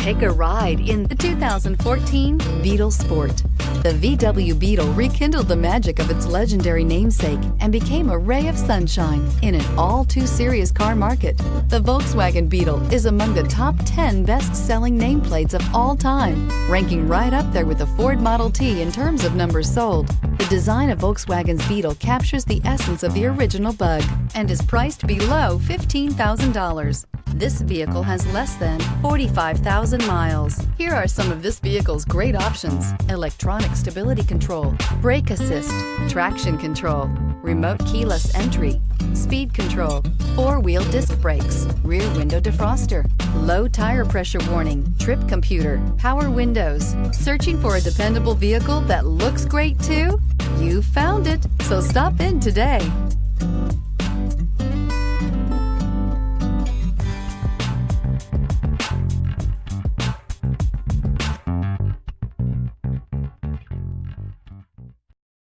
Take a ride in the 2014 Beetle Sport. The VW Beetle rekindled the magic of its legendary namesake and became a ray of sunshine in an all-too-serious car market. The Volkswagen Beetle is among the top 10 best-selling nameplates of all time, ranking right up there with the Ford Model T in terms of numbers sold. The design of Volkswagen's Beetle captures the essence of the original bug and is priced below $15,000. This vehicle has less than 45,000 miles. Here are some of this vehicle's great options: electronic stability control, brake assist, traction control, remote keyless entry, speed control, four-wheel disc brakes, rear window defroster, low tire pressure warning, trip computer, power windows. Searching for a dependable vehicle that looks great too? You found it, so stop in today.